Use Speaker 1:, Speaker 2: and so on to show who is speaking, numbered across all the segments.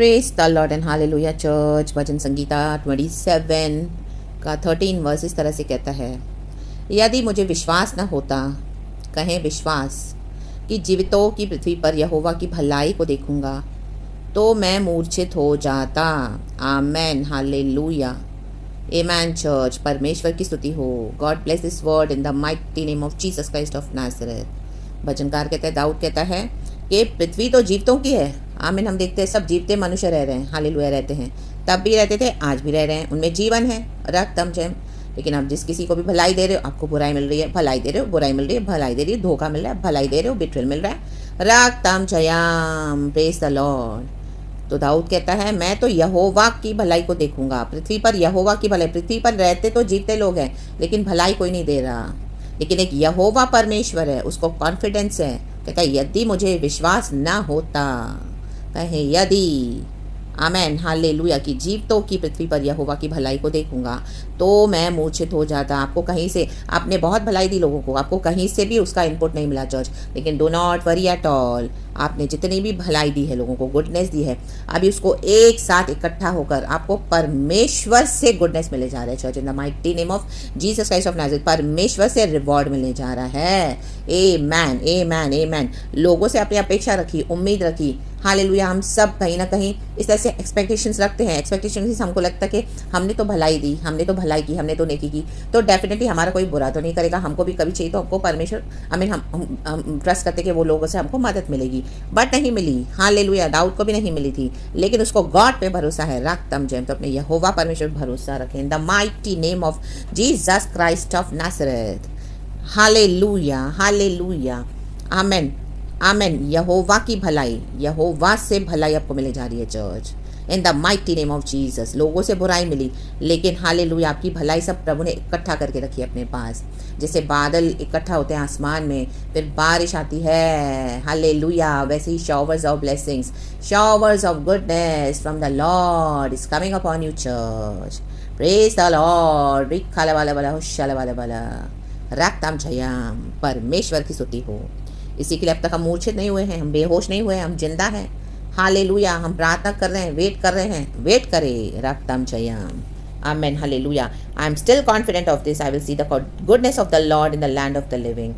Speaker 1: Praise the lord and hallelujah church. भजन संगीता 27 का 13 वर्स इस तरह से कहता है, यदि मुझे विश्वास न होता, कहें विश्वास, कि जीवितों की पृथ्वी पर यहोवा की भलाई को देखूंगा, तो मैं मूर्छित हो जाता। Amen, hallelujah, amen church. परमेश्वर की स्तुति हो। God bless this word in the mighty name of Jesus Christ of Nazareth. भजनकार कहते हैं, दाऊद कहता है कि पृथ्वी तो जीवतों की है। आमीन। हम देखते हैं सब जीवते मनुष्य रह रहे हैं, हालेलुया रहते हैं, तब भी रहते थे, आज भी रह रहे हैं, उनमें जीवन है, रक्तम जैम। लेकिन आप जिस किसी को भी भलाई दे रहे हो, आपको बुराई मिल रही है, भलाई दे रहे हो, बुराई मिल रही है, भलाई दे रही है, धोखा मिल रहा है, भलाई दे रहे हो, बिट्रेल मिल रहा है, रक्तम जयाम, प्रेज द लॉर्ड। तो दाऊद कहता है, मैं तो यहोवा की भलाई को देखूंगा। पृथ्वी पर यहोवा की भलाई, पृथ्वी पर रहते तो जीते लोग हैं, लेकिन भलाई कोई नहीं दे रहा। लेकिन एक यहोवा परमेश्वर है, उसको कॉन्फिडेंस है। कहता है, यदि मुझे विश्वास ना होता, कहे यदि, आमेन, हालेलुया, कि जीवतों की पृथ्वी पर यहोवा की भलाई को देखूंगा, तो मैं मूर्छित हो जाता। आपको कहीं से, आपने बहुत भलाई दी लोगों को, आपको कहीं से भी उसका इनपुट नहीं मिला चर्च, लेकिन do not worry at all. आपने जितनी भी भलाई दी है लोगों को, गुडनेस दी है, अभी उसको एक साथ इकट्ठा होकर आपको परमेश्वर से गुडनेस मिले जा रहा है church, in the mighty name of Jesus Christ of Nazareth. परमेश्वर से रिवॉर्ड मिलने जा रहा है। आमेन, आमेन, आमेन। लोगों से अपनी अपेक्षा रखी, उम्मीद रखी, हालेलुया। हम सब कहीं ना कहीं इस तरह से एक्सपेक्टेशंस रखते हैं। एक्सपेक्टेशन से हमको लगता है कि हमने तो भलाई दी, हमने तो भलाई की, हमने तो नेकी की, तो डेफिनेटली हमारा कोई बुरा तो नहीं करेगा। हमको भी कभी चाहिए तो हमको परमेश्वर, आई मीन हम ट्रस्ट करते कि वो लोगों से हमको मदद मिलेगी, बट नहीं मिली। हालेलुया, दाऊद को भी नहीं मिली थी, लेकिन उसको गॉड पे भरोसा है, रक्तम जैम। तो अपने यहोवा परमेश्वर भरोसा रखें, in the mighty name of Jesus Christ of Nazareth. Hallelujah, hallelujah, amen, amen. यहोवा की भलाई, यहोवा से भलाई आपको मिले जा रही है church, in the mighty name of Jesus. लोगों से बुराई मिली, लेकिन हालेलुया, आपकी भलाई सब प्रभु ने इकट्ठा करके रखी है अपने पास। जैसे बादल इकट्ठा होते हैं आसमान में, फिर बारिश आती है, हालेलुया, वैसे ही showers of blessings, showers of goodness from the lord is coming upon you church. Praise the lord. रिक्खाला वाला वाला, हुशाला वाला वाला, रक्तम जयाम। परमेश्वर की स्तुति हो। इसी के लिए अब तक हम मूर्छित नहीं हुए हैं, हम बेहोश नहीं हुए, हम जिंदा हैं। हालेलुया, हम प्रार्थना कर रहे हैं, वेट कर रहे हैं, वेट करें, रक्तम जयाम। Amen, hallelujah. I am still confident of this, I will see the goodness of the lord in the land of the living.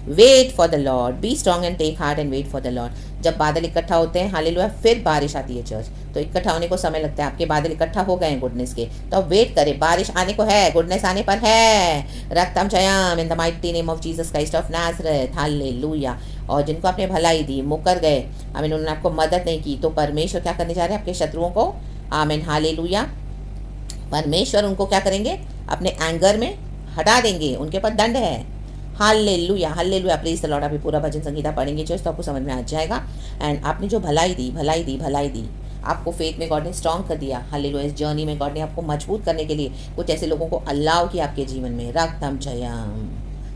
Speaker 1: Wait for the lord, be strong and take heart and wait for the lord. जब बादल इकट्ठा होते हैं, hallelujah, फिर बारिश आती है church. तो इकट्ठा होने को समय लगता है, आपके बादल इकट्ठा हो गए हैं गुडनेस के, तो अब वेट करें, बारिश आने को है, गुडनेस आने पर है, रक्तम जयाम, in the mighty name of Jesus Christ of Nazareth. Hallelujah. और जिनको आपने भलाई दी, मुकर गए, आमीन, उन्होंने आपको मदद नहीं की, तो परमेश्वर क्या करने जा रहे हैं? आपके शत्रुओं को, आमीन, हालेलुया, परमेश्वर उनको क्या करेंगे? अपने एंगर में हटा देंगे, उनके पास दंड है। Hallelujah, hallelujah, praise the Lord. अभी पूरा भजन संगीता पढ़ेंगे चर्च, तो आपको समझ में आ जाएगा। एंड आपने जो भलाई दी, भलाई दी, भलाई दी, आपको फेथ में गॉड ने स्ट्रॉन्ग कर दिया। हालेलुया, इस जर्नी में गॉड ने आपको मजबूत करने के लिए कुछ ऐसे लोगों को अल्लाह किया आपके जीवन में, रक्तम जयाम,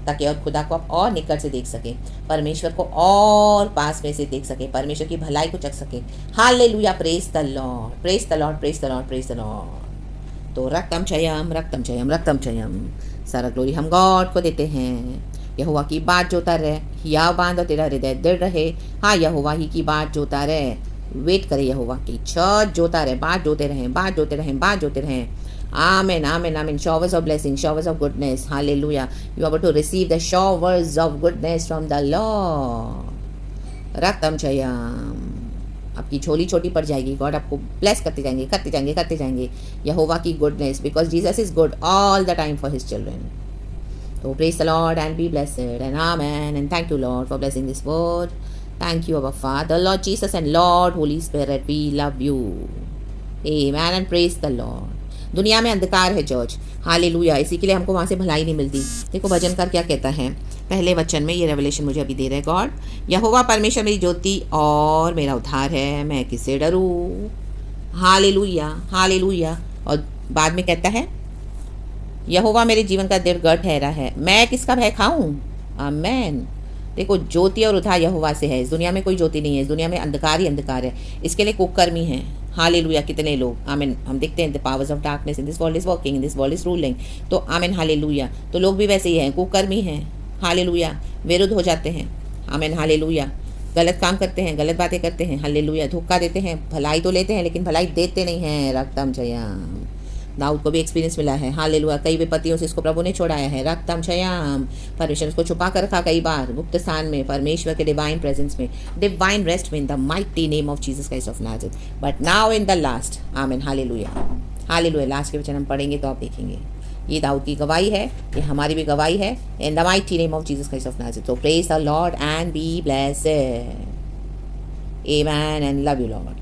Speaker 1: ताकि और खुदा को आप और निकट से देख सके, परमेश्वर को और पास में से देख सके, परमेश्वर की भलाई को चख सके। Hallelujah, praise the Lord, praise the Lord, praise the Lord, praise the Lord. तो रक्तम जयम, रक्तम जयम, रक्तम जयम। सारा ग्लोरी हम गॉड को देते हैं। यहोवा की बात जोता रहे, या बांधो तेरा हृदय दृढ़ रहे। हाँ, यहोवा ही की बात जोता रहे, वेट करे यहोवा की, छत जोता रहे, बात जोते रहें, बात जोते रहें, बात जोते रहें। Amen, amen, amen. Showers of blessing, showers of goodness. Hallelujah. You are about to receive the showers of goodness from the Lord. रक्तम Jayam. आपकी झोली छोटी पड़ जाएगी, गॉड आपको ब्लेस करते जाएंगे, करते जाएंगे, करते जाएंगे। यहोवा की goodness, because Jesus is good all the time for his children. तो praise the lord and be blessed and amen and thank you lord for blessing this word. Thank you, our Father, Lord Jesus, and Lord Holy Spirit. We love you. Amen and praise the Lord. दुनिया में अंधकार है church, hallelujah, इसी के लिए हमको वहाँ से भलाई नहीं मिलती। देखो भजनकार क्या कहता है पहले वचन में, ये रेवलेशन मुझे अभी दे रहा है गॉड। यहोवा परमेश्वर मेरी ज्योति और मेरा उद्धार है, मैं किससे डरूं? Hallelujah, hallelujah. और बाद में कहता है, यहोवा मेरे जीवन का दृढ़ गढ़ ठहरा है, मैं किसका भय खाऊं? आमेन। देखो, ज्योति और उद्धार यहोवा से है। इस दुनिया में कोई ज्योति नहीं है, इस दुनिया में अंधकार ही अंधकार है। इसके लिए कुकर्मी हैं। हालेलुया, कितने लोग, आमीन, हम देखते हैं the powers of darkness in this world is working, in this world is ruling. तो आमीन, हालेलुया। तो लोग भी वैसे ही हैं, कुकर्मी हैं, हालेलुया, विरुद्ध हो जाते हैं, आमीन, हालेलुया। गलत काम करते हैं, गलत बातें करते हैं, हालेलुया, धोखा देते हैं, भलाई तो लेते हैं लेकिन भलाई देते नहीं हैं, रक्तम जयम। दाऊद को भी एक्सपीरियंस मिला है, हालेलुया, कई विपत्तियों से इसको प्रभु ने छोड़ाया है, रक्तम जयम। परमेश्वर उसको छुपा कर रखा कई बार गुप्त स्थान में, परमेश्वर के डिवाइन प्रेजेंस में, डिवाइन रेस्ट में, इन the mighty name of Jesus Christ of Nazareth. But now in the last, आमीन, हालेलुया, हालेलुया। लास्ट के वचन हम पढ़ेंगे तो आप देखेंगे ये दाऊद की गवाही है, ये हमारी भी गवाही है, इन the mighty name of Jesus Christ of Nazareth. So praise the Lord and be blessed. Amen and love you, Lord.